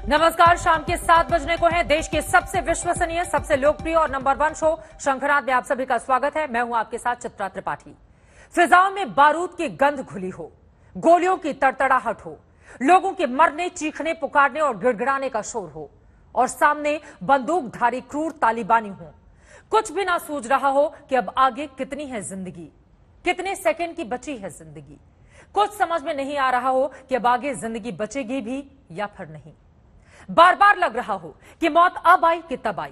नमस्कार, शाम के 7 बजने को है। देश के सबसे विश्वसनीय, सबसे लोकप्रिय और नंबर 1 शो शंखनाद में आप सभी का स्वागत है। मैं हूं आपके साथ चित्रा त्रिपाठी। फिजाओं में बारूद की गंध घुली हो, गोलियों की तड़तड़ाहट हो, लोगों के मरने, चीखने, पुकारने और गिड़गिड़ाने का शोर हो और सामने बंदूकधारी क्रूर तालिबानी हो, कुछ भी ना सूझ रहा हो कि अब आगे कितनी है जिंदगी, कितने सेकंड की बची है जिंदगी। कुछ समझ में नहीं आ रहा हो कि अब आगे जिंदगी बचेगी भी या फिर नहीं। बार बार लग रहा हो कि मौत अब आई कि तब आई।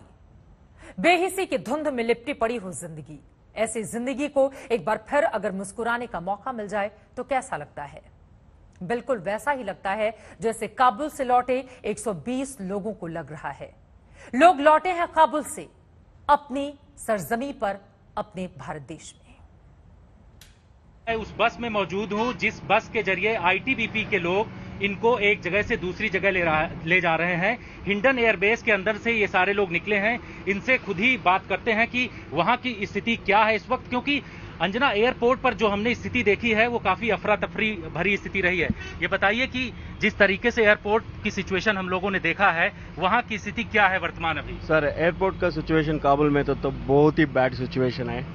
बेहिसी की धुंध में लिपटी पड़ी हो जिंदगी। ऐसी जिंदगी को एक बार फिर अगर मुस्कुराने का मौका मिल जाए तो कैसा लगता है? बिल्कुल वैसा ही लगता है जैसे काबुल से लौटे 120 लोगों को लग रहा है। लोग लौटे हैं काबुल से अपनी सरजमी पर, अपने भारत देश में। मैं उस बस में मौजूद हूं जिस बस के जरिए आईटीबीपी के लोग इनको एक जगह से दूसरी जगह ले जा रहे हैं। हिंडन एयरबेस के अंदर से ये सारे लोग निकले हैं। इनसे खुद ही बात करते हैं कि वहां की स्थिति क्या है इस वक्त, क्योंकि अंजना एयरपोर्ट पर जो हमने स्थिति देखी है वो काफी अफरा तफरी भरी स्थिति रही है। ये बताइए कि जिस तरीके से एयरपोर्ट की सिचुएशन हम लोगों ने देखा है, वहां की स्थिति क्या है वर्तमान अभी? सर, एयरपोर्ट का सिचुएशन काबुल में तो बहुत ही बैड सिचुएशन है।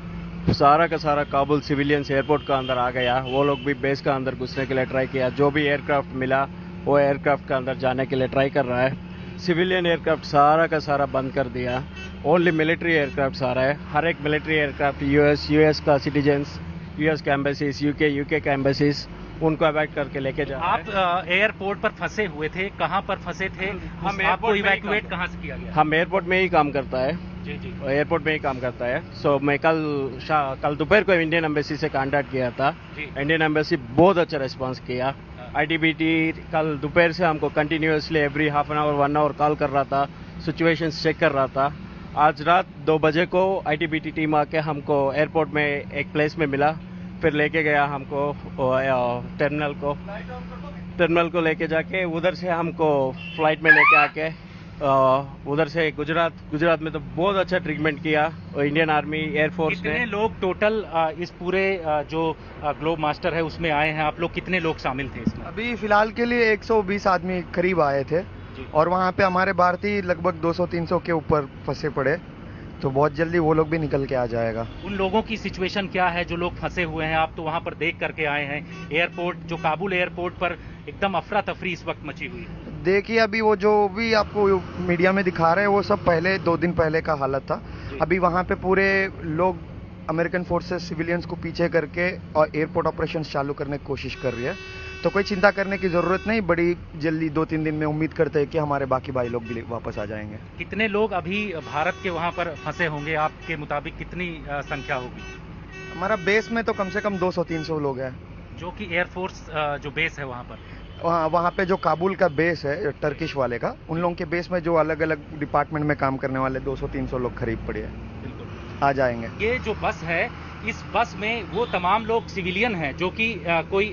सारा का सारा काबुल सिविलियंस एयरपोर्ट का अंदर आ गया। वो लोग भी बेस का अंदर घुसने के लिए ट्राई किया। जो भी एयरक्राफ्ट मिला वो एयरक्राफ्ट का अंदर जाने के लिए ट्राई कर रहा है। सिविलियन एयरक्राफ्ट सारा का सारा बंद कर दिया। ओनली मिलिट्री एयरक्राफ्ट आ रहा है। हर एक मिलिट्री एयरक्राफ्ट यूएस का सिटीजन्स, यूएस का एम्बेसीज, यूके का एम्बेसीज, उनको अवॉइड करके लेके जा रहे हैं। आप एयरपोर्ट पर फंसे हुए थे, कहां पर फंसे थे? हम आपको इवैक्यूएट कहां से किया गया? हम एयरपोर्ट में ही काम करता है। जी। एयरपोर्ट में ही काम करता है। सो मैं कल दोपहर को इंडियन एम्बेसी से कांटेक्ट किया था। इंडियन एम्बेसी बहुत अच्छा रिस्पांस किया। आईटीबीटी कल दोपहर से हमको continuously every half an hour 1 hour call कर रहा था, सिचुएशन चेक कर रहा था। आज रात 2 बजे को आईटीबीटी टीम आके हमको एयरपोर्ट में एक प्लेस में मिला, फिर लेके गया हमको टर्मिनल को लेके जाके उधर से हमको फ्लाइट में लेके आके उधर से गुजरात में तो बहुत अच्छा ट्रीटमेंट किया इंडियन आर्मी एयरफोर्स ने। कितने लोग टोटल इस पूरे जो ग्लोब मास्टर है उसमें आए हैं? आप लोग कितने लोग शामिल थे इसमें? अभी फिलहाल के लिए 120 आदमी करीब आए थे और वहाँ पे हमारे भारतीय लगभग 200-300 के ऊपर फंसे पड़े, तो बहुत जल्दी वो लोग भी निकल के आ जाएगा। उन लोगों की सिचुएशन क्या है जो लोग फंसे हुए हैं? आप तो वहाँ पर देख करके आए हैं। एयरपोर्ट जो काबुल एयरपोर्ट पर एकदम अफरा तफरी इस वक्त मची हुई है। देखिए, अभी वो जो भी आपको मीडिया में दिखा रहे हैं वो सब पहले 2 दिन पहले का हालत था। अभी वहाँ पे पूरे लोग अमेरिकन फोर्सेस सिविलियंस को पीछे करके और एयरपोर्ट ऑपरेशन चालू करने की कोशिश कर रही है, तो कोई चिंता करने की जरूरत नहीं। बड़ी जल्दी 2-3 दिन में उम्मीद करते हैं कि हमारे बाकी भाई लोग भी वापस आ जाएंगे। कितने लोग अभी भारत के वहाँ पर फंसे होंगे? आपके मुताबिक कितनी संख्या होगी? हमारा बेस में तो कम से कम 200-300 लोग हैं। जो कि एयरफोर्स जो बेस है वहाँ पर, वहाँ पे जो काबुल का बेस है टर्किश वाले का, उन लोगों के बेस में जो अलग अलग डिपार्टमेंट में काम करने वाले 200-300 लोग करीब पड़े हैं। आ जाएंगे। ये जो बस है, इस बस में वो तमाम लोग सिविलियन हैं जो कि कोई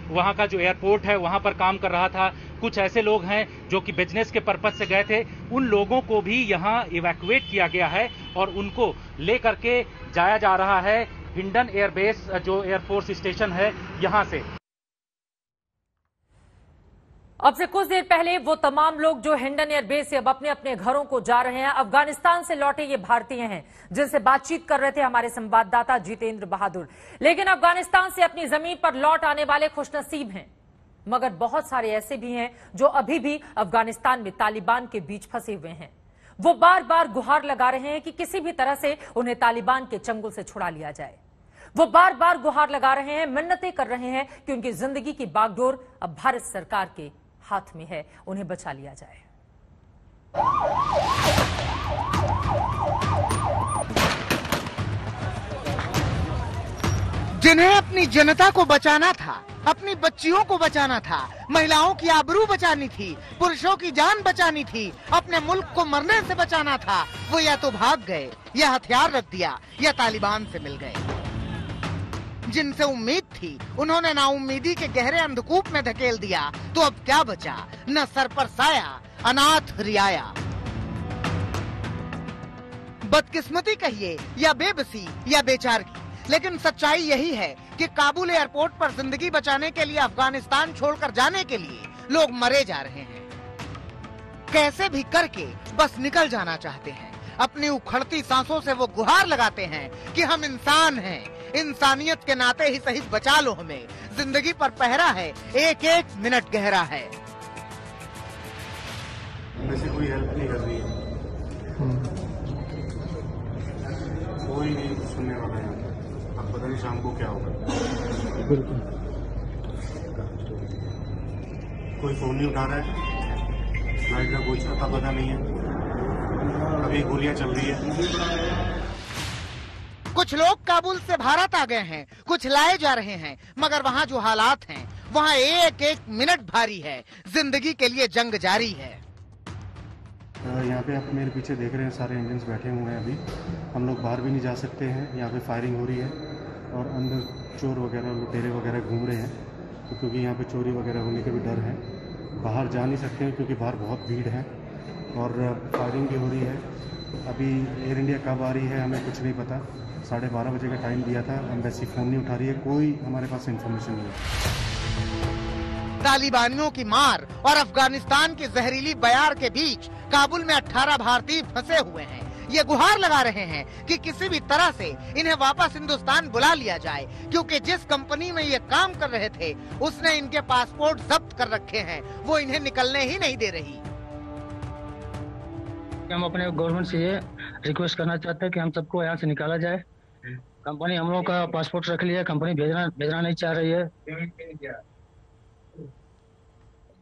वहाँ का जो एयरपोर्ट है वहाँ पर काम कर रहा था। कुछ ऐसे लोग हैं जो कि बिजनेस के पर्पज से गए थे। उन लोगों को भी यहाँ इवैक्यूएट किया गया है और उनको ले करके जाया जा रहा है हिंडन एयरबेस जो एयरफोर्स स्टेशन है यहाँ से। अब से कुछ देर पहले वो तमाम लोग जो हिंडन एयरबेस से अब अपने अपने घरों को जा रहे हैं, अफगानिस्तान से लौटे ये भारतीय हैं जिनसे बातचीत कर रहे थे हमारे संवाददाता जितेंद्र बहादुर। लेकिन अफगानिस्तान से अपनी जमीन पर लौट आने वाले खुशनसीब हैं, मगर बहुत सारे ऐसे भी हैं जो अभी भी अफगानिस्तान में तालिबान के बीच फंसे हुए हैं। वो बार बार गुहार लगा रहे हैं कि किसी भी तरह से उन्हें तालिबान के चंगुल से छुड़ा लिया जाए। वो बार बार गुहार लगा रहे हैं, मिन्नतें कर रहे हैं कि उनकी जिंदगी की बागडोर अब भारत सरकार के हाथ में है, उन्हें बचा लिया जाए। जिन्हें अपनी जनता को बचाना था, अपनी बच्चियों को बचाना था, महिलाओं की आबरू बचानी थी, पुरुषों की जान बचानी थी, अपने मुल्क को मरने से बचाना था, वो या तो भाग गए या हथियार रख दिया या तालिबान से मिल गए। जिनसे उम्मीद थी उन्होंने नाउम्मीदी के गहरे अंधकूप में धकेल दिया, तो अब क्या बचा? न सर पर साया, अनाथ रियाया। बदकिस्मती कहिए या बेबसी या बेचारगी, लेकिन सच्चाई यही है कि काबुल एयरपोर्ट पर जिंदगी बचाने के लिए अफगानिस्तान छोड़कर जाने के लिए लोग मरे जा रहे हैं। कैसे भी करके बस निकल जाना चाहते हैं। अपनी उखड़ती सांसों से वो गुहार लगाते हैं कि हम इंसान हैं, इंसानियत के नाते ही सही बचा लो हमें, जिंदगी पर पहरा है, एक एक मिनट गहरा है। वैसे कोई हेल्प नहीं कर रही है, कोई नहीं सुनने वाला है। अब पता नहीं शाम को क्या होगा। बिल्कुल कोई फोन नहीं उठा रहा है, फ्लाइट का कुछ अता पता नहीं है, अभी गोलियां चल रही है। कुछ लोग काबुल से भारत आ गए हैं, कुछ लाए जा रहे हैं, मगर वहाँ जो हालात हैं, वहाँ एक एक मिनट भारी है, जिंदगी के लिए जंग जारी है। यहाँ पे आप मेरे पीछे देख रहे हैं, सारे इंडियंस बैठे हुए हैं। अभी हम लोग बाहर भी नहीं जा सकते हैं, यहाँ पे फायरिंग हो रही है और अंदर चोर वगैरह लुटेरे वगैरह घूम रहे हैं, तो क्योंकि यहाँ पे चोरी वगैरह होने का भी डर है। बाहर जा नहीं सकते हैं क्योंकि बाहर बहुत भीड़ है और फायरिंग भी हो रही है। अभी एयर इंडिया कब आ रही है हमें कुछ नहीं पता। 12:30 बजे का टाइम दिया था, एम्बेसी फ़ोन नहीं उठा रही है, कोई हमारे पास इन्फॉर्मेशन नहीं है। तालिबानियों की मार और अफगानिस्तान की जहरीली बयार के बीच काबुल में 18 भारतीय फंसे हुए हैं। ये गुहार लगा रहे हैं कि किसी भी तरह से इन्हें वापस हिंदुस्तान बुला लिया जाए, क्योंकि जिस कंपनी में ये काम कर रहे थे उसने इनके पासपोर्ट जब्त कर रखे हैं, वो इन्हें निकलने ही नहीं दे रही। हम अपने गवर्नमेंट से ये रिक्वेस्ट करना चाहते हैं कि हम सबको यहाँ से निकाला जाए। कंपनी हम लोग का पासपोर्ट रख लिया, कंपनी भेजना नहीं चाह रही है।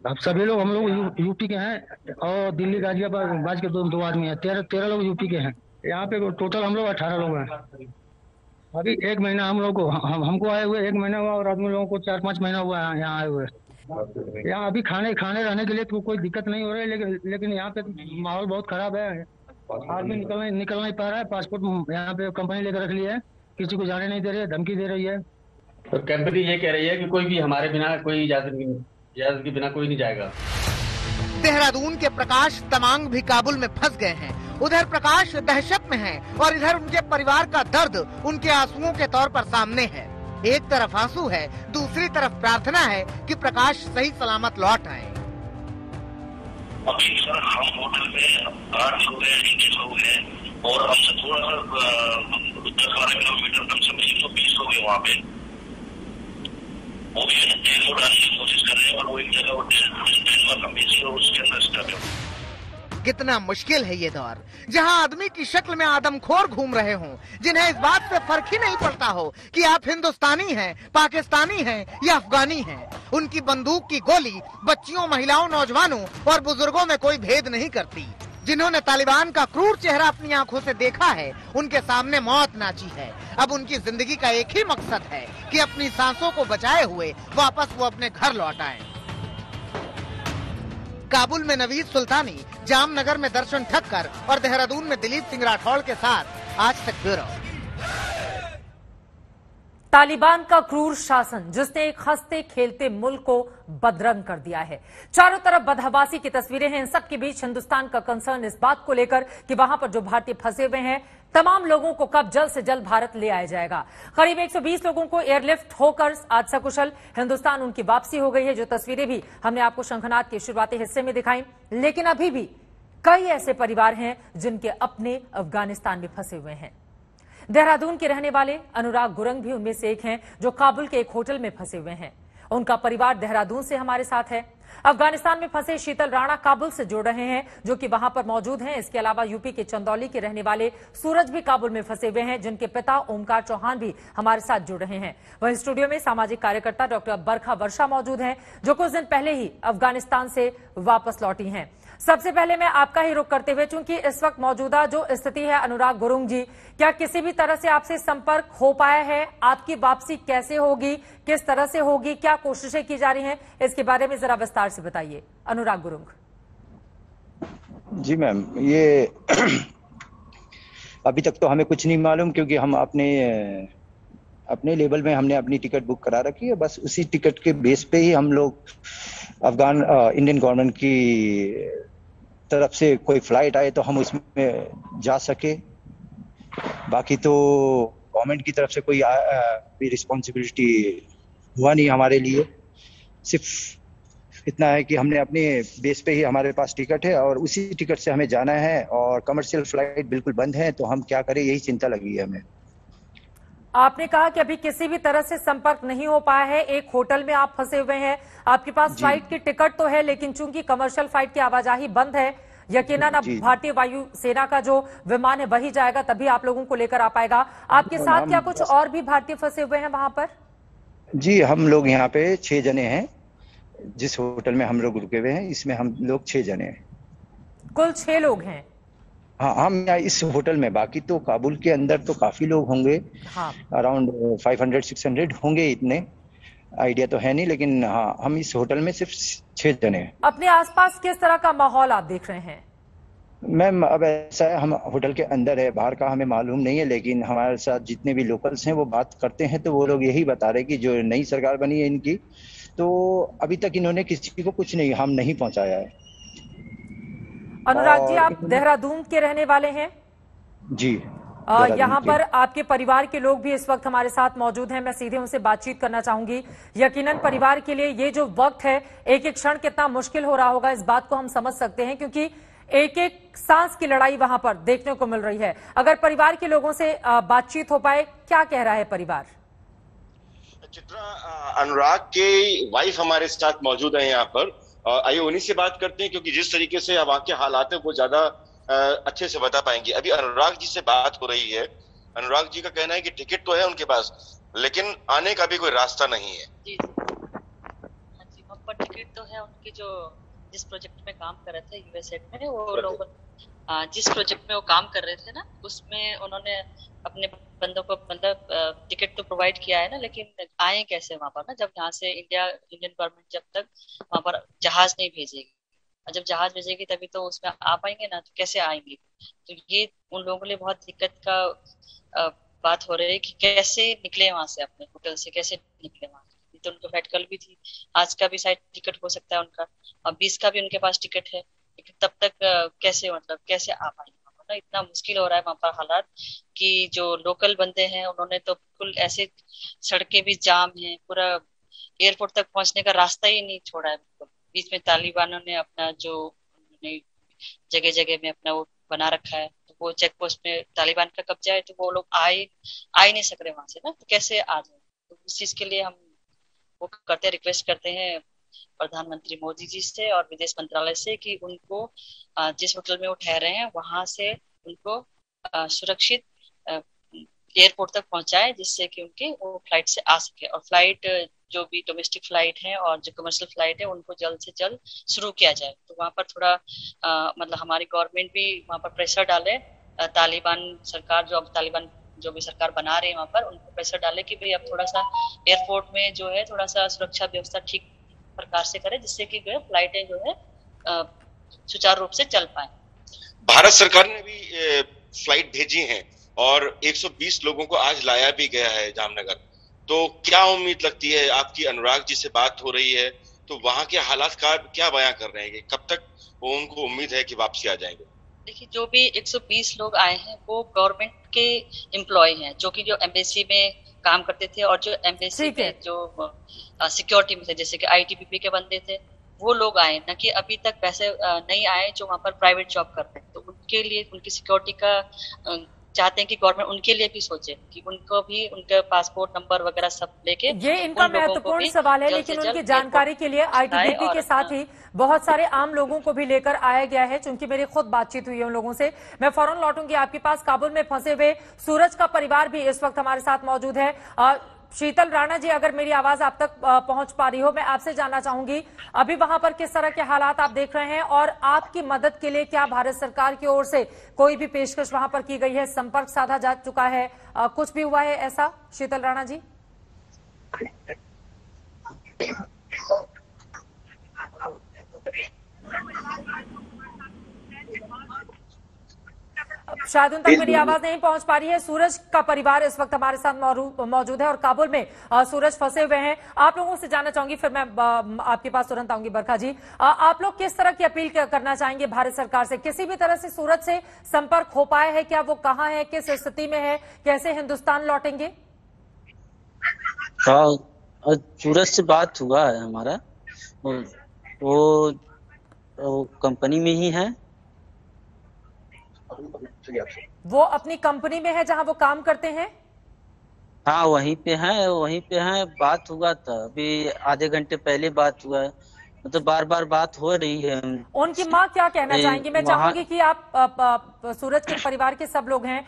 अब सभी लोग हम लोग यूपी के हैं और दिल्ली गाजियाबाद के दो आदमी हैं, 13 लोग यूपी के हैं। यहाँ पे टोटल हम लोग 18 लोग हैं। अभी 1 महीना हम लोग को हमको आए हुए 1 महीना हुआ और आदमी लोगों को 4-5 महीना हुआ है यहाँ आए हुए। यहाँ अभी खाने रहने के लिए तो कोई दिक्कत नहीं हो रही है, लेकिन यहाँ पे माहौल बहुत खराब है। आदमी निकल नहीं पा रहा है। पासपोर्ट यहाँ पे कंपनी लेकर रख लिया है, किसी को जाने नहीं दे रही है, धमकी दे रही है। तो कंपनी ये कह रही है कि कोई भी हमारे बिना कोई इजाजत के बिना कोई नहीं जाएगा। देहरादून के प्रकाश तमांग भी काबुल में फंस गए हैं। उधर प्रकाश दहशत में है और इधर उनके परिवार का दर्द उनके आंसुओं के तौर पर सामने है। एक तरफ आंसू है, दूसरी तरफ प्रार्थना है कि प्रकाश सही सलामत लौट आए। अभी सर हम होटल में 8 लोग हैं, 19 लोग हैं और हमसे थोड़ा सा 10-12 किलोमीटर कम से कम 120 लोग हैं वहाँ पे। वो भी ट्रेन को डालने की कोशिश कर रहे हैं और वो एक जगह और उसके अंदर स्टक है। कितना मुश्किल है ये दौर, जहां आदमी की शक्ल में आदमखोर घूम रहे हों, जिन्हें इस बात से फर्क ही नहीं पड़ता हो कि आप हिंदुस्तानी हैं, पाकिस्तानी हैं या अफगानी हैं। उनकी बंदूक की गोली बच्चियों, महिलाओं, नौजवानों और बुजुर्गों में कोई भेद नहीं करती। जिन्होंने तालिबान का क्रूर चेहरा अपनी आंखों से देखा है, उनके सामने मौत नाची है। अब उनकी जिंदगी का एक ही मकसद है कि अपनी सांसों को बचाए हुए वापस वो अपने घर लौट आएं। काबुल में नवीद सुल्तानी, जामनगर में दर्शन ठक्कर और देहरादून में दिलीप सिंह राठौड़ के साथ आज तक ब्यूरो। तालिबान का क्रूर शासन जिसने एक हंसते खेलते मुल्क को बदरंग कर दिया है। चारों तरफ बदहवासी की तस्वीरें हैं। इन सब के बीच हिंदुस्तान का कंसर्न इस बात को लेकर कि वहां पर जो भारतीय फंसे हुए हैं, तमाम लोगों को कब जल्द से जल्द भारत ले आया जाएगा। करीब 120 लोगों को एयरलिफ्ट होकर आज सकुशल हिंदुस्तान उनकी वापसी हो गई है, जो तस्वीरें भी हमने आपको शंखनाद के शुरुआती हिस्से में दिखाई। लेकिन अभी भी कई ऐसे परिवार हैं जिनके अपने अफगानिस्तान में फंसे हुए हैं। देहरादून के रहने वाले अनुराग गुरंग भी उनमें से एक हैं, जो काबुल के एक होटल में फंसे हुए हैं। उनका परिवार देहरादून से हमारे साथ है। अफगानिस्तान में फंसे शीतल राणा काबुल से जुड़ रहे हैं, जो कि वहां पर मौजूद हैं। इसके अलावा यूपी के चंदौली के रहने वाले सूरज भी काबुल में फंसे हुए हैं, जिनके पिता ओमकार चौहान भी हमारे साथ जुड़ रहे हैं। वहीं स्टूडियो में सामाजिक कार्यकर्ता डॉक्टर बरखा वर्षा मौजूद हैं, जो कुछ दिन पहले ही अफगानिस्तान से वापस लौटी हैं। सबसे पहले मैं आपका ही रुख करते हुए, चूंकि इस वक्त मौजूदा जो स्थिति है, अनुराग गुरुंग जी, क्या किसी भी तरह से आपसे संपर्क हो पाया है? आपकी वापसी कैसे होगी, किस तरह से होगी, क्या कोशिशें की जा रही हैं, इसके बारे में जरा विस्तार से बताइए अनुराग गुरुंग। जी मैम, ये अभी तक तो हमें कुछ नहीं मालूम, क्योंकि हम अपने लेवल में हमने अपनी टिकट बुक करा रखी है। बस उसी टिकट के बेस पे ही हम लोग इंडियन गवर्नमेंट की तरफ से कोई फ्लाइट आए तो हम उसमें जा सके। बाकी तो गवर्नमेंट की तरफ से कोई भी रिस्पॉन्सिबिलिटी हुआ नहीं हमारे लिए। सिर्फ इतना है कि हमने अपने बेस पे ही हमारे पास टिकट है और उसी टिकट से हमें जाना है और कमर्शियल फ्लाइट बिल्कुल बंद है, तो हम क्या करें, यही चिंता लगी है हमें। आपने कहा कि अभी किसी भी तरह से संपर्क नहीं हो पाया है, एक होटल में आप फंसे हुए हैं, आपके पास फ्लाइट की टिकट तो है लेकिन चूंकि कमर्शियल फ्लाइट की आवाजाही बंद है, यकीनन अब भारतीय वायु सेना का जो विमान है वही जाएगा, तभी आप लोगों को लेकर आ पाएगा। आपके साथ क्या कुछ और भी भारतीय फंसे हुए हैं वहां पर? जी, हम लोग यहाँ पे 6 जने हैं, जिस होटल में हम लोग रुके हुए हैं इसमें हम लोग 6 जने हैं। कुल 6 लोग हैं? हाँ, हम यहाँ इस होटल में, बाकी तो काबुल के अंदर तो काफी लोग होंगे, हाँ। अराउंड 500-600 होंगे, इतने आइडिया तो है नहीं, लेकिन हाँ, हम इस होटल में सिर्फ 6 जने हैं। अपने आसपास किस तरह का माहौल आप देख रहे हैं? मैम, अब ऐसा है, हम होटल के अंदर है, बाहर का हमें मालूम नहीं है, लेकिन हमारे साथ जितने भी लोकल्स हैं वो बात करते हैं तो वो लोग यही बता रहे कि जो नई सरकार बनी है इनकी, तो अभी तक इन्होंने किसी को कुछ नहीं, हम नहीं पहुंचाया है। अनुराग जी, आप देहरादून के रहने वाले हैं? जी। यहाँ पर आपके परिवार के लोग भी इस वक्त हमारे साथ मौजूद हैं, मैं सीधे उनसे बातचीत करना चाहूंगी। यकीनन परिवार के लिए ये जो वक्त है, एक एक क्षण कितना मुश्किल हो रहा होगा, इस बात को हम समझ सकते हैं, क्योंकि एक एक सांस की लड़ाई वहां पर देखने को मिल रही है। अगर परिवार के लोगों से बातचीत हो पाए, क्या कह रहा है परिवार? चित्रा, अनुराग के वाइफ हमारे साथ मौजूद है यहाँ पर, आइए उन्हीं से बात करते हैं, क्योंकि जिस तरीके से वहाँ के हालात है वो ज्यादा अच्छे से बता पाएंगे। अभी अनुराग जी से बात हो रही है। अनुराग जी का कहना है कि टिकट तो है उनके पास, लेकिन आने का भी कोई रास्ता नहीं है। जी हाँ जी, वहाँ पर टिकट तो है उनकी, जो जिस प्रोजेक्ट में काम कर रहे थे यूएसएड में, वो लोग जिस प्रोजेक्ट में वो काम कर रहे थे ना, उसमें उन्होंने अपने बंदों को मतलब टिकट तो प्रोवाइड किया है ना, लेकिन आए कैसे वहां पर ना, जब यहाँ से इंडियन गवर्नमेंट जब तक वहां पर जहाज नहीं भेजेगी, और जब जहाज भेजेगी तभी तो उसमें आ पाएंगे ना, तो कैसे आएंगे? तो ये उन लोगों के लिए बहुत दिक्कत का बात हो रही है कि कैसे निकले वहां से, अपने होटल से कैसे निकले वहां से। तो उनको फ्लाइट कल भी थी, आज का भी शायद टिकट हो सकता है उनका, और 20 का भी उनके पास टिकट है, लेकिन तब तक कैसे मतलब कैसे आ पाएंगे ना? इतना मुश्किल हो रहा है वहां पर हालात कि जो लोकल बंदे हैं उन्होंने तो बिल्कुल ऐसे, सड़कें भी जाम है, पूरा एयरपोर्ट तक पहुंचने का रास्ता ही नहीं छोड़ा है। बिल्कुल बीच में तालिबानों ने अपना जो जगह जगह में अपना वो बना रखा है, तो वो चेक पोस्ट में तालिबान का कब्जा है, तो वो लोग आ ही नहीं सक रहे वहां से ना, तो कैसे आ जाए? तो उस चीज के लिए हम वो करते रिक्वेस्ट करते हैं प्रधानमंत्री मोदी जी से और विदेश मंत्रालय से कि उनको जिस होटल में वो ठहरे हैं वहां से उनको सुरक्षित एयरपोर्ट तक पहुंचाए, जिससे कि उनके वो फ्लाइट से आ सके, और फ्लाइट जो भी डोमेस्टिक फ्लाइट है और जो कमर्शियल फ्लाइट है उनको जल्द से जल्द शुरू किया जाए। तो वहां पर थोड़ा मतलब हमारी गवर्नमेंट भी वहां पर प्रेशर डाले, तालिबान सरकार जो भी सरकार बना रही है वहां पर, उनको प्रेशर डाले कि भाई अब थोड़ा सा एयरपोर्ट में जो है थोड़ा सा सुरक्षा व्यवस्था ठीक प्रकार से करे, जिससे कि फ्लाइटें जो है सुचारू रूप से चल पाए। भारत सरकार ने भी फ्लाइट भेजी है और 120 लोगों को आज लाया भी गया है जामनगर। तो क्या उम्मीद लगती है आपकी? अनुराग जी से बात हो रही है तो वहां के हालात का क्या बयां कर रहे हैं, कब तक वो उनको उम्मीद है कि वापसी आ जाएंगे? देखिए, जो भी 120 लोग आए हैं वो गवर्नमेंट के एम्प्लॉय हैं, जो कि जो एम्बेसी में काम करते थे और जो एम्बेसी में जो सिक्योरिटी में थे, जैसे कि आईटीबीपी के बंदे थे, वो लोग आए, न कि अभी तक वैसे नहीं आए जो वहां पर प्राइवेट जॉब कर रहे हैं। तो उनके लिए उनकी सिक्योरिटी का चाहते हैं कि गवर्नमेंट उनके लिए भी सोचे कि उनको भी उनके पासपोर्ट नंबर वगैरह सब लेके, ये इनका महत्वपूर्ण सवाल है, लेकिन उनकी जानकारी के लिए आईटीबीपी के साथ ही बहुत सारे आम लोगों को भी लेकर आया गया है। चूंकि मेरी खुद बातचीत हुई है उन लोगों से, मैं फौरन लौटूंगी आपके पास। काबुल में फंसे हुए सूरज का परिवार भी इस वक्त हमारे साथ मौजूद है। शीतल राणा जी, अगर मेरी आवाज आप तक पहुंच पा रही हो, मैं आपसे जानना चाहूंगी अभी वहां पर किस तरह के हालात आप देख रहे हैं, और आपकी मदद के लिए क्या भारत सरकार की ओर से कोई भी पेशकश वहां पर की गई है? संपर्क साधा जा चुका है? कुछ भी हुआ है ऐसा? शीतल राणा जी। शायद उन तक मेरी आवाज नहीं पहुंच पा रही है। सूरज का परिवार इस वक्त हमारे साथ मौजूद है और काबुल में सूरज फंसे हुए हैं। आप लोगों से जानना चाहूंगी, फिर मैं आपके पास तुरंत आऊंगी। बरखा जी, आप लोग किस तरह की अपील करना चाहेंगे भारत सरकार से? किसी भी तरह से सूरज से संपर्क हो पाया है क्या? वो कहाँ है, किस स्थिति में है, कैसे हिंदुस्तान लौटेंगे? हाँ, सूरज से बात हुआ है हमारा, वो कंपनी में ही है। वो अपनी कंपनी में है जहां वो काम करते हैं? हाँ वहीं पे है। बात हुआ था अभी आधे घंटे पहले बात हुआ है, मतलब बार बार बात हो रही है। उनकी माँ क्या कहना चाहेंगी? मैं चाहूंगी कि आप सूरज के परिवार के सब लोग हैं,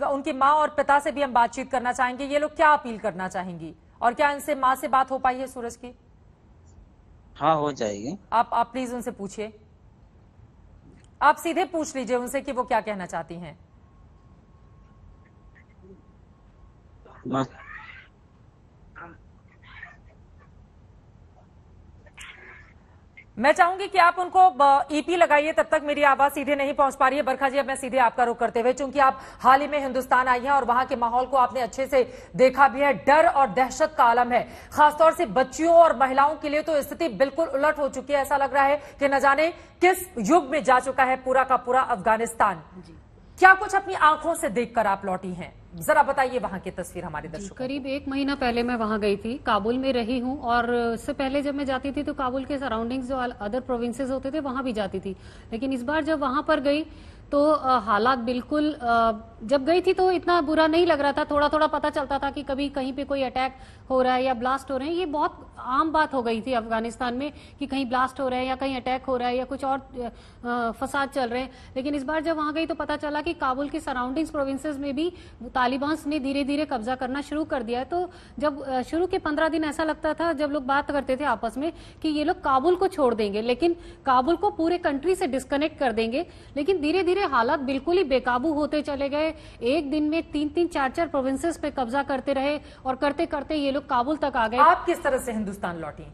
उनकी माँ और पिता से भी हम बातचीत करना चाहेंगे। ये लोग क्या अपील करना चाहेंगी और क्या इनसे माँ से बात हो पाई है सूरज की? हाँ हो जाएगी। आप प्लीज उनसे पूछिए, आप सीधे पूछ लीजिए उनसे कि वो क्या कहना चाहती हैं। मैं चाहूंगी कि आप उनको ईपी लगाइए, तब तक मेरी आवाज सीधे नहीं पहुंच पा रही है। बरखा जी, अब मैं सीधे आपका रुख करते हुए, चूंकि आप हाल ही में हिंदुस्तान आई हैं और वहां के माहौल को आपने अच्छे से देखा भी है, डर और दहशत का आलम है। खासतौर से बच्चियों और महिलाओं के लिए तो स्थिति बिल्कुल उलट हो चुकी है। ऐसा लग रहा है कि न जाने किस युग में जा चुका है पूरा का पूरा अफगानिस्तान। क्या कुछ अपनी आंखों से देखकर आप लौटी हैं? जरा बताइए वहां की तस्वीर हमारे दर्शकों। करीब 1 महीना पहले मैं वहां गई थी, काबुल में रही हूं, और इससे पहले जब मैं जाती थी तो काबुल के सराउंडिंग्स जो अदर प्रोविंसेस होते थे वहां भी जाती थी। लेकिन इस बार जब वहां पर गई तो हालात बिल्कुल, जब गई थी तो इतना बुरा नहीं लग रहा था। थोड़ा थोड़ा पता चलता था कि कभी कहीं पे कोई अटैक हो रहा है या ब्लास्ट हो रहे हैं। ये बहुत आम बात हो गई थी अफगानिस्तान में कि कहीं ब्लास्ट हो रहा है या कहीं अटैक हो रहा है या कुछ और फसाद चल रहे हैं। लेकिन इस बार जब वहां गई तो पता चला कि काबुल की सराउंडिंग्स प्रोविंसेस में भी तालिबान ने धीरे धीरे कब्जा करना शुरू कर दिया है। तो जब शुरू के 15 दिन ऐसा लगता था, जब लोग बात करते थे आपस में, कि ये लोग काबुल को छोड़ देंगे, लेकिन काबुल को पूरे कंट्री से डिस्कनेक्ट कर देंगे। लेकिन धीरे धीरे हालात बिल्कुल ही बेकाबू होते चले गए। एक दिन में 3-3, 4-4 प्रोविंसेस पे कब्जा करते रहे और करते करते ये लोग काबुल तक आ गए। आप किस तरह से हिंदुस्तान लौटी?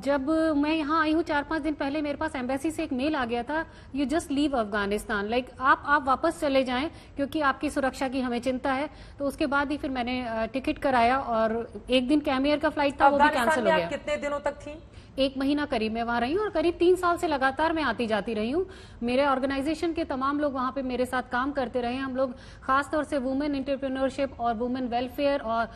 जब मैं यहाँ आई हूँ 4-5 दिन पहले, मेरे पास एम्बेसी से एक मेल आ गया था, you just leave Afghanistan, like आप वापस चले जाएं क्योंकि आपकी सुरक्षा की हमें चिंता है। तो उसके बाद ही फिर मैंने टिकट कराया और एक दिन कैमियर का फ्लाइट था, वो भी कैंसिल हो गया। कितने दिनों तक थी? 1 महीना करीब मैं वहां रही हूँ और करीब 3 साल से लगातार मैं आती जाती रही हूँ। मेरे ऑर्गेनाइजेशन के तमाम लोग वहां पे मेरे साथ काम करते रहे। हम लोग खासतौर से वुमेन एंटरप्रेन्योरशिप और वुमेन वेलफेयर और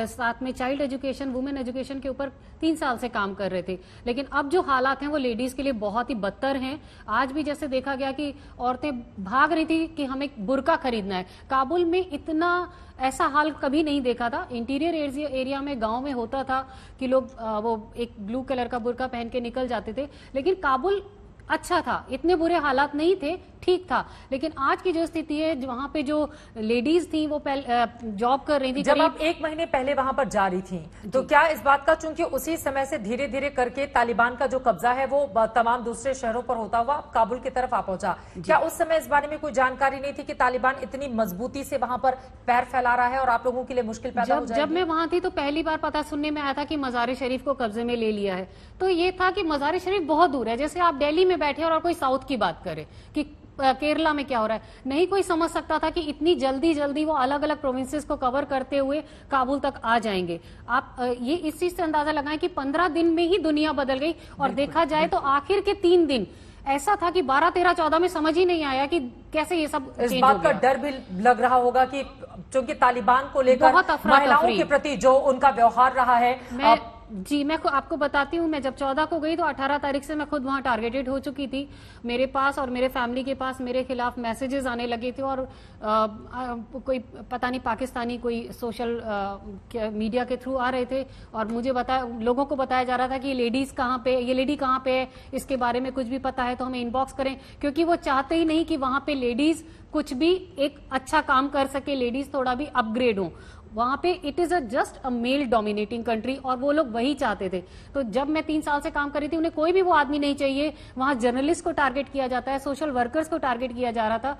साथ में चाइल्ड एजुकेशन, वुमेन एजुकेशन के ऊपर 3 साल से काम कर रहे थे। लेकिन अब जो हालात हैं वो लेडीज के लिए बहुत ही बदतर हैं। आज भी जैसे देखा गया कि औरतें भाग रही थी कि हमें बुर्का खरीदना है। काबुल में इतना ऐसा हाल कभी नहीं देखा था। इंटीरियर एरिया में, गांव में होता था कि लोग वो एक ब्लू कलर का बुर्का पहन के निकल जाते थे। लेकिन काबुल अच्छा था, इतने बुरे हालात नहीं थे, ठीक था। लेकिन आज की जो स्थिति है, वहां पे जो लेडीज थी वो जॉब कर रही थी। जब आप 1 महीने पहले वहां पर जा रही थी तो क्या इस बात का, चूंकि उसी समय से धीरे धीरे करके तालिबान का जो कब्जा है वो तमाम दूसरे शहरों पर होता हुआ काबुल की तरफ आ पहुंचा, क्या उस समय इस बारे में कोई जानकारी नहीं थी कि तालिबान इतनी मजबूती से वहां पर पैर फैला रहा है और आप लोगों के लिए मुश्किल पैदा हो जाएगी? जब मैं वहां थी तो पहली बार पता सुनने में आया था कि मजार शरीफ को कब्जे में ले लिया है। तो ये था कि मजार शरीफ बहुत दूर है। जैसे आप दिल्ली में बैठे और कोई साउथ की बात करे कि केरला में क्या हो रहा है, नहीं कोई समझ सकता था कि इतनी जल्दी वो अलग अलग प्रोविंसेस को कवर करते हुए काबुल तक आ जाएंगे। आप ये इस चीज से अंदाजा लगाएं कि 15 दिन में ही दुनिया बदल गई। और देखा जाए तो आखिर के 3 दिन ऐसा था कि 12, 13, 14 में समझ ही नहीं आया कि कैसे ये सब इस बात का डर भी लग रहा होगा कि क्योंकि तालिबान को लेकर महिलाओं के प्रति जो उनका व्यवहार रहा है। मैं आपको बताती हूँ, मैं जब 14 को गई तो 18 तारीख से मैं खुद वहां टारगेटेड हो चुकी थी। मेरे पास और मेरे फैमिली के पास मेरे खिलाफ मैसेजेस आने लगे थे और कोई पता नहीं पाकिस्तानी कोई सोशल मीडिया के थ्रू आ रहे थे और मुझे लोगों को बताया जा रहा था कि ये लेडी कहाँ पे है, इसके बारे में कुछ भी पता है तो हमें इनबॉक्स करें, क्योंकि वो चाहते ही नहीं कि वहां पे लेडीज कुछ भी एक अच्छा काम कर सके, लेडीज थोड़ा भी अपग्रेड हो। वहां पे it is just a male dominating country और वो लोग वही चाहते थे। तो जब मैं 3 साल से काम कर रही थी, उन्हें कोई भी वो आदमी नहीं चाहिए। वहां जर्नलिस्ट को टारगेट किया जाता है, सोशल वर्कर्स को टारगेट किया जा रहा था।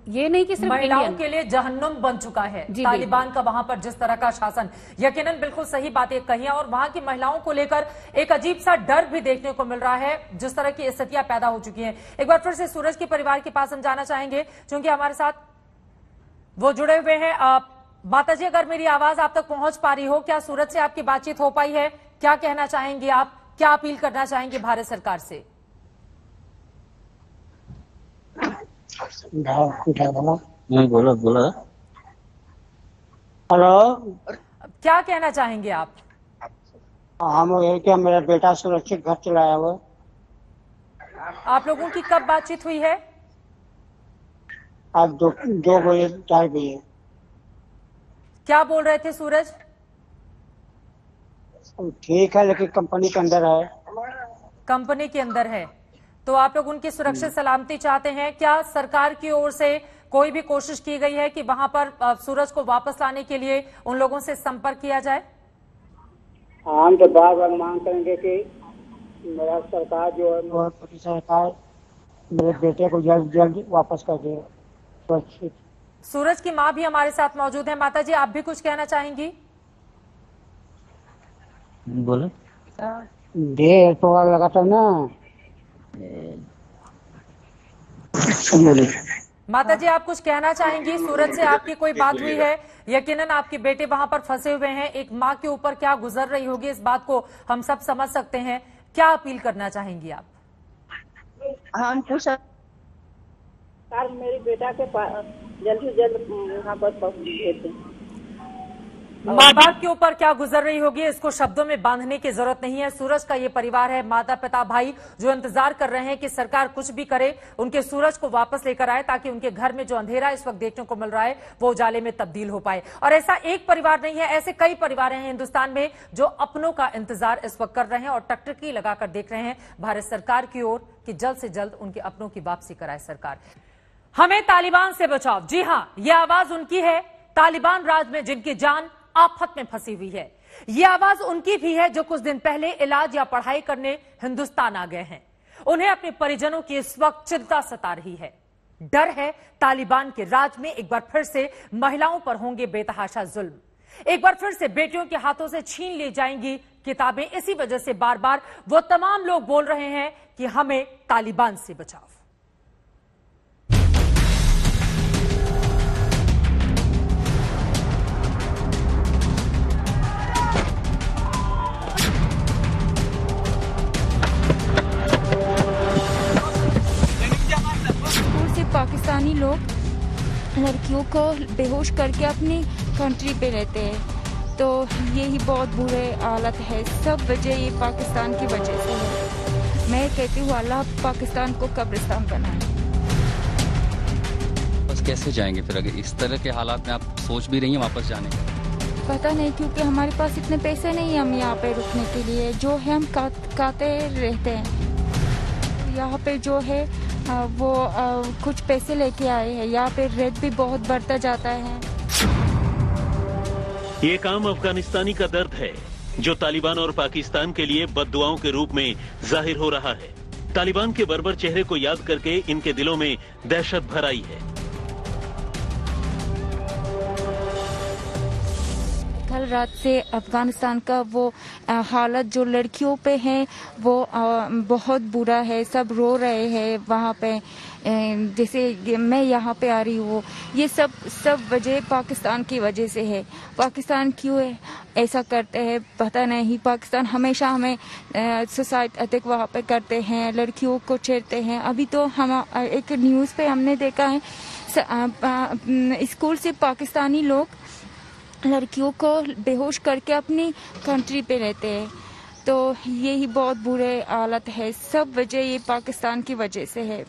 ये नहीं कि सिर्फ महिलाओं के लिए जहन्नुम बन चुका है तालिबान का वहां पर जिस तरह का शासन। यकीनन बिल्कुल सही बातें कही है और वहां की महिलाओं को लेकर एक अजीब सा डर भी देखने को मिल रहा है, जिस तरह की स्थितियां पैदा हो चुकी हैं। एक बार फिर से सूरज के परिवार के पास हम जाना चाहेंगे, क्योंकि हमारे साथ वो जुड़े हुए हैं। माता जी, अगर मेरी आवाज आप तक पहुंच पा रही हो, क्या सूरज से आपकी बातचीत हो पाई है? क्या कहना चाहेंगे आप, क्या अपील करना चाहेंगे भारत सरकार से? बोला। हेलो, क्या कहना चाहेंगे आप? हम ये कि मेरा बेटा सुरक्षित घर चलाया हुआ। आप लोगों की कब बातचीत हुई है? आज 2 बजे 2:30 बजे। क्या बोल रहे थे सूरज? ठीक है, लेकिन कंपनी के अंदर है। कंपनी के अंदर है, तो आप लोग उनकी सुरक्षित सलामती चाहते हैं। क्या सरकार की ओर से कोई भी कोशिश की गई है कि वहां पर सूरज को वापस लाने के लिए उन लोगों से संपर्क किया जाए? हम तो बार बार मांग करेंगे कि मेरा सरकार जो है सरकार मेरे बेटे को जल्द जल्द वापस कर दे सुरक्षित। सूरज की मां भी हमारे साथ मौजूद है। माता जी, आप भी कुछ कहना चाहेंगी? बोलो। ढेर तो लगा था ना। माता जी, आप कुछ कहना चाहेंगी? सूरज से आपकी कोई बात हुई है? यकीनन आपके बेटे वहां पर फंसे हुए हैं। एक माँ के ऊपर क्या गुजर रही होगी, इस बात को हम सब समझ सकते हैं। क्या अपील करना चाहेंगी आप? हम कुछ मेरे बेटा के पास जल्द से जल्द यहाँ पर पहुँच देते। माँ बाप के ऊपर क्या गुजर रही होगी, इसको शब्दों में बांधने की जरूरत नहीं है। सूरज का ये परिवार है, माता पिता भाई, जो इंतजार कर रहे हैं कि सरकार कुछ भी करे, उनके सूरज को वापस लेकर आए, ताकि उनके घर में जो अंधेरा इस वक्त देखने को मिल रहा है वो उजाले में तब्दील हो पाए। और ऐसा एक परिवार नहीं है, ऐसे कई परिवार हैं हिंदुस्तान में जो अपनों का इंतजार इस वक्त कर रहे हैं और टकटकी लगाकर देख रहे हैं भारत सरकार की ओर कि जल्द से जल्द उनके अपनों की वापसी कराए सरकार। हमें तालिबान से बचाओ। जी हां, यह आवाज उनकी है, तालिबान राज में जिनकी जान आफत में फंसी हुई है। यह आवाज उनकी भी है जो कुछ दिन पहले इलाज या पढ़ाई करने हिंदुस्तान आ गए हैं। उन्हें अपने परिजनों की इस वक्त चिंता सता रही है। डर है तालिबान के राज में एक बार फिर से महिलाओं पर होंगे बेतहाशा जुल्म। एक बार फिर से बेटियों के हाथों से छीन ली जाएंगी किताबें। इसी वजह से बार बार वो तमाम लोग बोल रहे हैं कि हमें तालिबान से बचाओ। पाकिस्तानी लोग लड़कियों को बेहोश करके अपनी कंट्री पे रहते हैं, तो यही बहुत बुरे हालत है। सब वजह ये पाकिस्तान की वजह से है। मैं कहती हूँ अल्लाह पाकिस्तान को कब्रिस्तान बनाए। बस कैसे जाएंगे फिर अगर इस तरह के हालात में? आप सोच भी रही हैं वापस जाने का? पता नहीं, क्योंकि हमारे पास इतने पैसे नहीं हम यहाँ पे रुकने के लिए। जो है हम काते रहते हैं। यहाँ पे जो है वो कुछ पैसे लेके आए हैं। यहाँ पे रेट भी बहुत बढ़ता जाता है। ये काम अफगानिस्तानी का दर्द है जो तालिबान और पाकिस्तान के लिए बद्दुआओं के रूप में जाहिर हो रहा है। तालिबान के बर्बर चेहरे को याद करके इनके दिलों में दहशत भर आई है। कल रात से अफगानिस्तान का वो हालत जो लड़कियों पे है वो बहुत बुरा है। सब रो रहे हैं वहाँ पे। जैसे मैं यहाँ पे आ रही हूँ, ये सब वजह पाकिस्तान की वजह से है। पाकिस्तान क्यों है ऐसा करते हैं पता नहीं। पाकिस्तान हमेशा हमें सुसाइड अटैक वहाँ पे करते हैं, लड़कियों को छेड़ते हैं। अभी तो हम एक न्यूज़ पे हमने देखा है स्कूल से पाकिस्तानी लोग लड़कियों को बेहोश करके अपनी कंट्री पे रहते हैं, तो यही बहुत बुरे हालत है। सब वजह ये पाकिस्तान की वजह से है।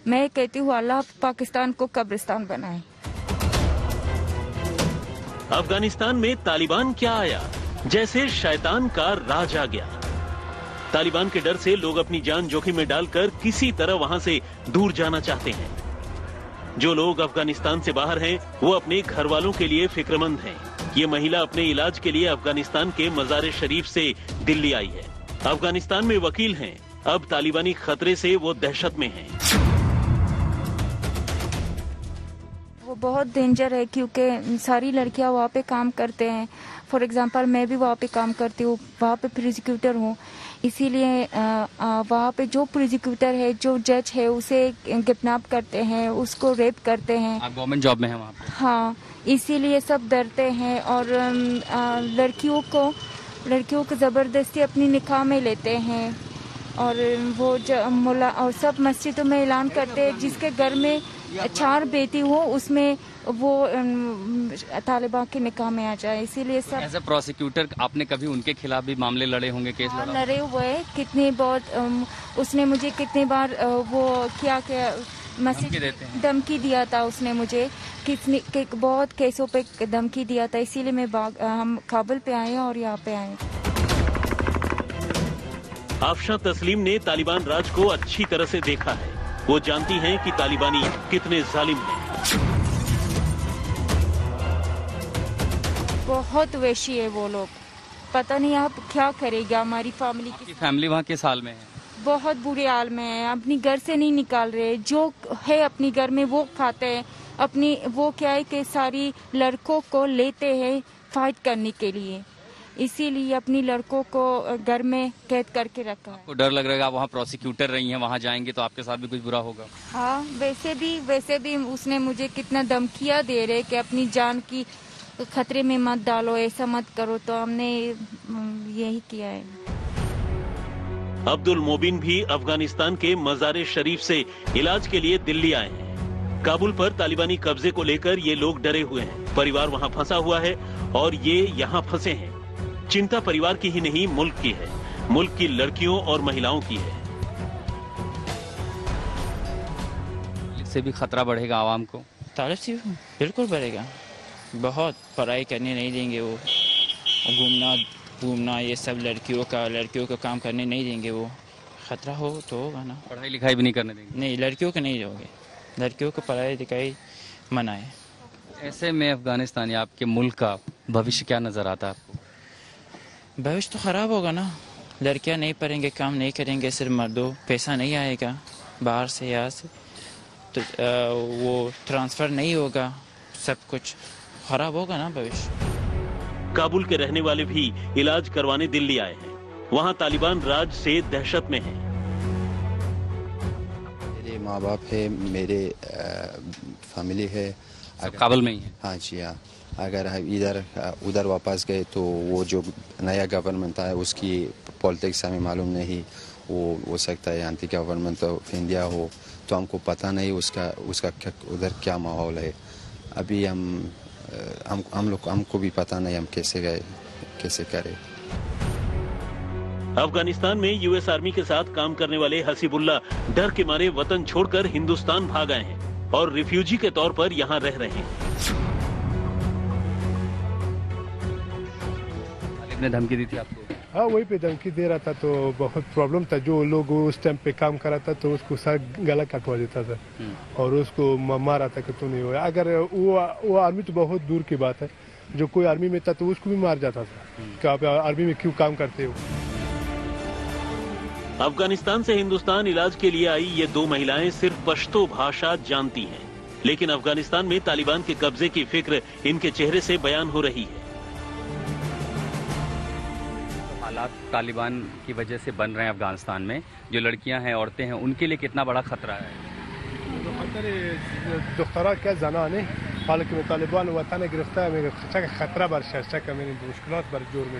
मैं कहती हूँ अल्लाह पाकिस्तान को कब्रिस्तान बनाए। अफगानिस्तान में तालिबान क्या आया, जैसे शैतान का राज आ गया। तालिबान के डर से लोग अपनी जान जोखिम में डालकर किसी तरह वहां से दूर जाना चाहते हैं। जो लोग अफगानिस्तान से बाहर हैं, वो अपने घर वालों के लिए फिक्रमंद हैं। ये महिला अपने इलाज के लिए अफगानिस्तान के मज़ार शरीफ से दिल्ली आई है। अफगानिस्तान में वकील हैं। अब तालिबानी खतरे से वो दहशत में हैं। वो बहुत डेंजर है क्योंकि सारी लड़कियां वहाँ पे काम करते हैं। फॉर एग्जांपल मैं भी वहाँ पे काम करती हूँ, वहाँ पे प्रोसिक्यूटर हूँ। इसीलिए वहाँ पे जो प्रोसिक्यूटर है, जो जज है, उसे किडनैप करते हैं, उसको रेप करते हैं। आप गवर्नमेंट जॉब में हैं वहाँ पे? हाँ, इसीलिए सब डरते हैं और लड़कियों को ज़बरदस्ती अपनी निकाह में लेते हैं। और वो मुल्ला और सब मस्जिदों में ऐलान करते हैं जिसके घर में 4 बेटी हो उसमें वो तालिबान के निकाह में आ जाए, इसीलिए सब एज ए प्रोसिक्यूटर आपने कभी उनके खिलाफ भी मामले लड़े होंगे, केस लड़ा? लड़े हुए कितने बहुत, उसने मुझे कितने बार वो क्या धमकी दिया था उसने मुझे, बहुत केसों पे धमकी दिया था, इसीलिए मैं हम काबुल पे आए और यहाँ पे आए। आफशा तस्लीम ने तालिबान राज को अच्छी तरह से देखा है। वो जानती हैं कि तालिबानी कितने जालिम हैं। बहुत वैशी है वो लोग, पता नहीं आप क्या करेगा। हमारी फैमिली वहाँ किस हाल में है? बहुत बुरे हाल में है, अपनी घर से नहीं निकाल रहे, जो है अपनी घर में वो खाते हैं। अपनी वो क्या है कि सारी लड़कों को लेते हैं फाइट करने के लिए, इसीलिए अपनी लड़कों को घर में कैद करके रखा है। आपको डर लग रहा है आप वहाँ प्रोसिक्यूटर रही हैं, वहाँ जाएंगे तो आपके साथ भी कुछ बुरा होगा? हाँ, वैसे भी उसने मुझे कितना धमकियाँ दे रहे कि अपनी जान की खतरे में मत डालो, ऐसा मत करो, तो हमने यही किया है। अब्दुल मोबिन भी अफगानिस्तान के मज़ार शरीफ से इलाज के लिए दिल्ली आए हैं। काबुल पर तालिबानी कब्जे को लेकर ये लोग डरे हुए हैं। परिवार वहाँ फंसा हुआ है और ये यहाँ फंसे हैं। चिंता परिवार की ही नहीं, मुल्क की है, मुल्क की लड़कियों और महिलाओं की है। इससे भी खतरा बढ़ेगा आवाम को? तालिब से बिल्कुल बढ़ेगा, बहुत पढ़ाई करने नहीं देंगे, वो घूमना ये सब लड़कियों का काम करने नहीं देंगे। वो खतरा हो तो होगा ना। पढ़ाई लिखाई भी नहीं करने देंगे? नहीं, लड़कियों को नहीं दोगे, लड़कियों को पढ़ाई लिखाई मना है। ऐसे में अफगानिस्तान या आपके मुल्क का भविष्य क्या नजर आता है आपको? भविष्य तो खराब होगा ना, लड़कियां नहीं पढ़ेंगे, काम नहीं करेंगे, सिर्फ मर्दों, पैसा नहीं आएगा बाहर से, यहाँ से तो वो ट्रांसफर नहीं होगा, सब कुछ खराब होगा ना भविष्य। काबुल के रहने वाले भी इलाज करवाने दिल्ली आए हैं। वहाँ तालिबान राज से दहशत में हैं। मेरे माँ बाप है, मेरे फैमिली है। काबुल में ही है? हाँ जी हाँ। अगर उधर वापस गए तो वो जो नया गवर्नमेंट आया उसकी पॉलिटिक्स हमें मालूम नहीं, वो हो सकता है एंटी गवर्नमेंट ऑफ इंडिया हो, तो हमको पता नहीं उसका उधर क्या माहौल है। अभी हमको भी पता नहीं हम कैसे गए, कैसे करें। अफगानिस्तान में यूएस आर्मी के साथ काम करने वाले हसीबुल्ला डर के मारे वतन छोड़कर हिंदुस्तान भाग आए हैं और रिफ्यूजी के तौर पर यहाँ रह रहे हैं। ने धमकी दी थी आपको? हाँ, वही पे धमकी दे रहा था, तो बहुत प्रॉब्लम था। जो लोग उस टाइम पे काम कर रहा था तो उसको सर गला कटवा देता था और उसको मारा था कि तू नहीं हुआ। अगर वो आर्मी तो बहुत दूर की बात है, जो कोई आर्मी में था तो उसको भी मार जाता था कि आप आर्मी में क्यों काम करते हो। अफगानिस्तान से हिंदुस्तान इलाज के लिए आई ये दो महिलाएं सिर्फ पश्तो भाषा जानती हैं, लेकिन अफगानिस्तान में तालिबान के कब्जे की फिक्र इनके चेहरे से बयान हो रही है। हालात तालिबान की वजह से बन रहे हैं अफगानिस्तान में, जो लड़कियां हैं, औरतें हैं, उनके लिए कितना बड़ा खतरा है? दख्तरा क्या जाना नहीं, हालांकि मैं तालिबान वतन गिरफ्तार मेरे खतरा बर्शा का मेरी मुश्किलात बर जोर में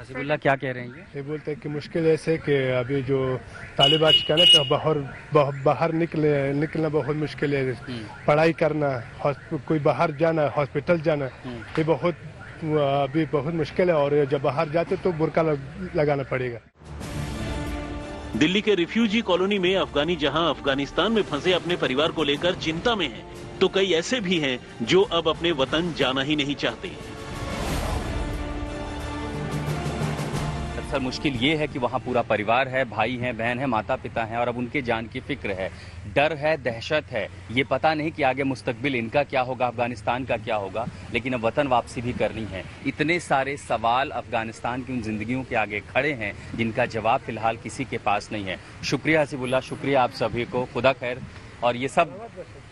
हसीबुल्ला क्या कह रहे हैं? ये बोलते हैं कि मुश्किल ऐसे कि अभी जो तालिबान कहना तो बाहर निकलना बहुत मुश्किल है। पढ़ाई करना, कोई बाहर जाना, हॉस्पिटल जाना, ये अभी बहुत मुश्किल है। और जब बाहर जाते तो बुर्का लगाना पड़ेगा। दिल्ली के रिफ्यूजी कॉलोनी में अफगानी जहां अफगानिस्तान में फंसे अपने परिवार को लेकर चिंता में हैं, तो कई ऐसे भी हैं जो अब अपने वतन जाना ही नहीं चाहते। सर, मुश्किल ये है कि वहाँ पूरा परिवार है, भाई हैं, बहन है, माता पिता हैं, और अब उनके जान की फिक्र है, डर है, दहशत है। ये पता नहीं कि आगे मुस्तकबिल इनका क्या होगा, अफगानिस्तान का क्या होगा, लेकिन अब वतन वापसी भी करनी है। इतने सारे सवाल अफगानिस्तान की उन जिंदगियों के आगे खड़े हैं जिनका जवाब फिलहाल किसी के पास नहीं है। शुक्रिया हसीबुल्ला, शुक्रिया आप सभी को, खुदा खैर। और ये सब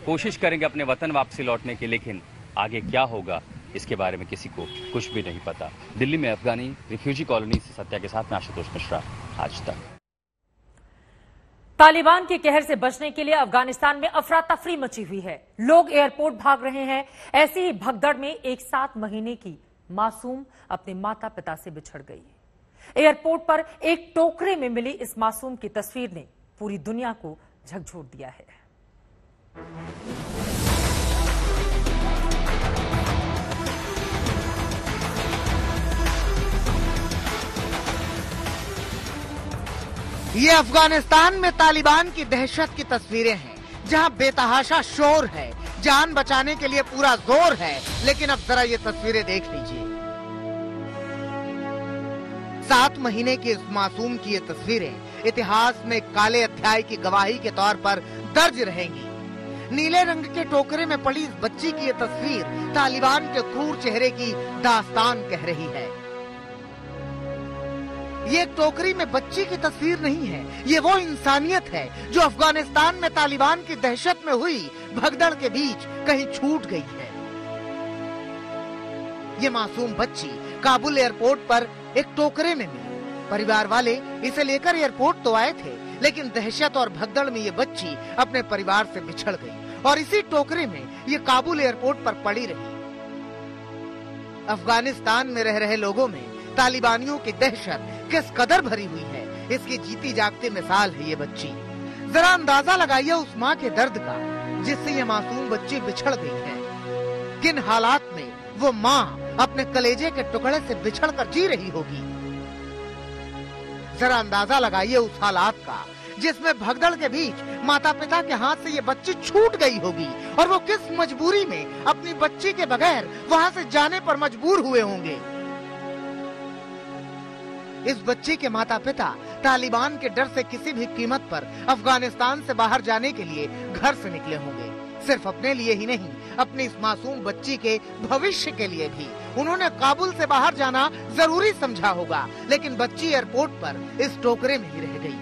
कोशिश करेंगे अपने वतन वापसी लौटने की, लेकिन आगे क्या होगा इसके बारे में किसी को कुछ भी नहीं पता। दिल्ली में अफगानी रिफ्यूजी कॉलोनी से सत्या के साथ मैं आशुतोष मिश्रा, आज तक। तालिबान के कहर से बचने के लिए अफगानिस्तान में अफरा तफरी मची हुई है। लोग एयरपोर्ट भाग रहे हैं। ऐसी ही भगदड़ में एक 7 महीने की मासूम अपने माता पिता से बिछड़ गई। एयरपोर्ट पर एक टोकरे में मिली इस मासूम की तस्वीर ने पूरी दुनिया को झकझोर दिया है। ये अफगानिस्तान में तालिबान की दहशत की तस्वीरें हैं, जहां बेतहाशा शोर है, जान बचाने के लिए पूरा जोर है। लेकिन अब जरा ये तस्वीरें देख लीजिए। 7 महीने की इस मासूम की ये तस्वीरें इतिहास में काले अध्याय की गवाही के तौर पर दर्ज रहेंगी। नीले रंग के टोकरे में पड़ी इस बच्ची की ये तस्वीर तालिबान के क्रूर चेहरे की दास्तान कह रही है। ये एक टोकरी में बच्ची की तस्वीर नहीं है, ये वो इंसानियत है जो अफगानिस्तान में तालिबान की दहशत में हुई भगदड़ के बीच कहीं छूट गई है। ये मासूम बच्ची काबुल एयरपोर्ट पर एक टोकरे में मिली। परिवार वाले इसे लेकर एयरपोर्ट तो आए थे, लेकिन दहशत और भगदड़ में ये बच्ची अपने परिवार से बिछड़ गई और इसी टोकरे में ये काबुल एयरपोर्ट पर पड़ी रही। अफगानिस्तान में रह रहे लोगों में तालिबानियों की दहशत किस कदर भरी हुई है, इसकी जीती जागती मिसाल है ये बच्ची। जरा अंदाजा लगाइए उस माँ के दर्द का जिससे ये मासूम बच्ची बिछड़ गई है। किन हालात में वो माँ अपने कलेजे के टुकड़े से बिछड़कर जी रही होगी। जरा अंदाजा लगाइए उस हालात का जिसमें भगदड़ के बीच माता पिता के हाथ से ये बच्ची छूट गई होगी और वो किस मजबूरी में अपनी बच्ची के बगैर वहाँ से जाने पर मजबूर हुए होंगे। इस बच्ची के माता पिता तालिबान के डर से किसी भी कीमत पर अफगानिस्तान से बाहर जाने के लिए घर से निकले होंगे। सिर्फ अपने लिए ही नहीं, अपनी इस मासूम बच्ची के भविष्य के लिए भी उन्होंने काबुल से बाहर जाना जरूरी समझा होगा, लेकिन बच्ची एयरपोर्ट पर इस टोकरे में ही रह गई।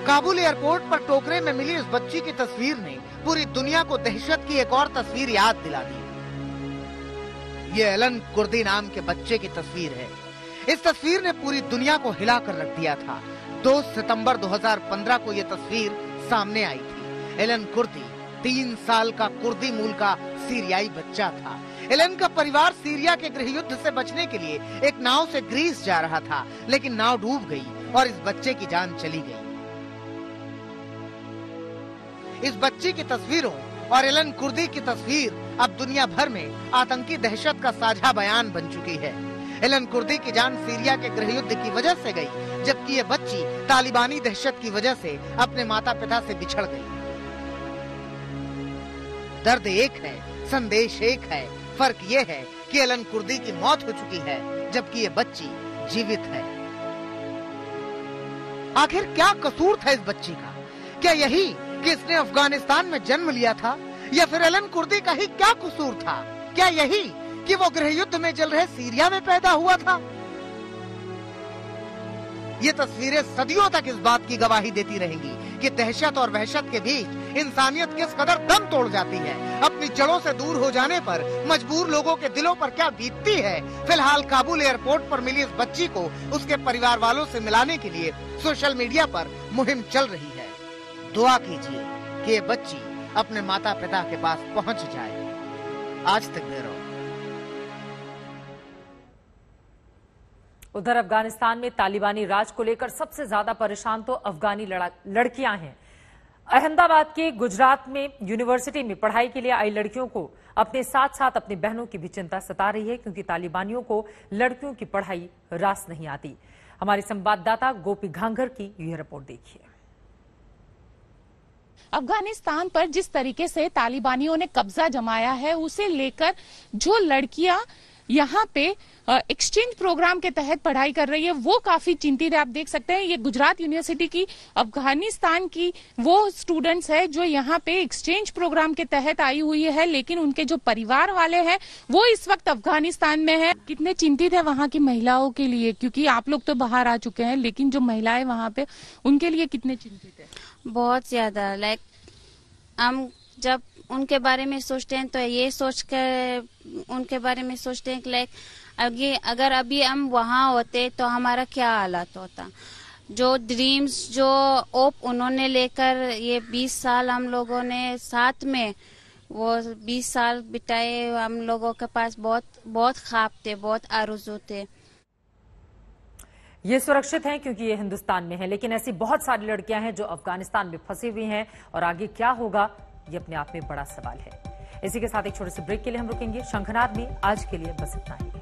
काबुल एयरपोर्ट पर टोकरे में मिली इस बच्ची की तस्वीर ने पूरी दुनिया को दहशत की एक और तस्वीर याद दिला दी। ये एलन कुर्दी नाम के बच्चे की तस्वीर है। इस तस्वीर ने पूरी दुनिया को हिला कर रख दिया था। 2 सितंबर 2015 को ये तस्वीर सामने आई थी। एलन कुर्दी 3 साल का कुर्दी मूल का सीरियाई बच्चा था। एलन का परिवार सीरिया के गृह युद्ध से बचने के लिए एक नाव से ग्रीस जा रहा था, लेकिन नाव डूब गई और इस बच्चे की जान चली गई। इस बच्ची की तस्वीरों और एलन कुर्दी की तस्वीर अब दुनिया भर में आतंकी दहशत का साझा बयान बन चुकी है। एलन कुर्दी की जान सीरिया के गृह युद्ध की वजह से गई, जबकि ये बच्ची तालिबानी दहशत की वजह से अपने माता पिता से बिछड़ गई। दर्द एक है, संदेश एक है। फर्क ये है कि एलन कुर्दी की मौत हो चुकी है, जबकि ये बच्ची जीवित है। आखिर क्या कसूर था इस बच्ची का? क्या यही कि इसने अफगानिस्तान में जन्म लिया था, या फिर एलन कुर्दी का ही क्या कसूर था? क्या यही कि वो गृह युद्ध में जल रहे सीरिया में पैदा हुआ था? ये तस्वीरें सदियों तक इस बात की गवाही देती रहेंगी कि दहशत और वहशत के बीच इंसानियत किस कदर दम तोड़ जाती है। अपनी जड़ों से दूर हो जाने पर मजबूर लोगों के दिलों पर क्या बीतती है। फिलहाल काबुल एयरपोर्ट पर मिली इस बच्ची को उसके परिवार वालों से मिलाने के लिए सोशल मीडिया पर मुहिम चल रही है। दुआ कीजिए कि ये बच्ची अपने माता पिता के पास पहुंच जाए। आज तक ब्यूरो। उधर अफगानिस्तान में तालिबानी राज को लेकर सबसे ज्यादा परेशान तो अफगानी लड़कियां हैं। अहमदाबाद के गुजरात में यूनिवर्सिटी में पढ़ाई के लिए आई लड़कियों को अपने साथ साथ अपनी बहनों की भी चिंता सता रही है, क्योंकि तालिबानियों को लड़कियों की पढ़ाई रास नहीं आती। हमारे संवाददाता गोपी घांघर की यह रिपोर्ट देखिए। अफगानिस्तान पर जिस तरीके से तालिबानियों ने कब्जा जमाया है, उसे लेकर जो लड़कियां यहाँ पे एक्सचेंज प्रोग्राम के तहत पढ़ाई कर रही है वो काफी चिंतित है। आप देख सकते हैं ये गुजरात यूनिवर्सिटी की अफगानिस्तान की वो स्टूडेंट्स है जो यहाँ पे एक्सचेंज प्रोग्राम के तहत आई हुई है, लेकिन उनके जो परिवार वाले हैं वो इस वक्त अफगानिस्तान में है। कितने चिंतित है वहाँ की महिलाओं के लिए, क्योंकि आप लोग तो बाहर आ चुके हैं, लेकिन जो महिलाएं वहाँ पे उनके लिए कितने चिंतित है? बहुत ज्यादा। लाइक हम जब उनके बारे में सोचते हैं तो ये सोचकर उनके बारे में सोचते हैं कि लाइक अगर अभी हम वहाँ होते तो हमारा क्या हालात होता। जो ड्रीम्स, जो ओप उन्होंने लेकर ये 20 साल हम लोगों ने साथ में वो 20 साल बिताए। हम लोगों के पास बहुत बहुत ख्वाब थे, बहुत आरज़ू थे। ये सुरक्षित हैं क्योंकि ये हिंदुस्तान में है, लेकिन ऐसी बहुत सारी लड़कियां हैं जो अफगानिस्तान में फंसी हुई हैं और आगे क्या होगा ये अपने आप में बड़ा सवाल है। इसी के साथ एक छोटे से ब्रेक के लिए हम रुकेंगे। शंखनाद में आज के लिए बस इतना ही।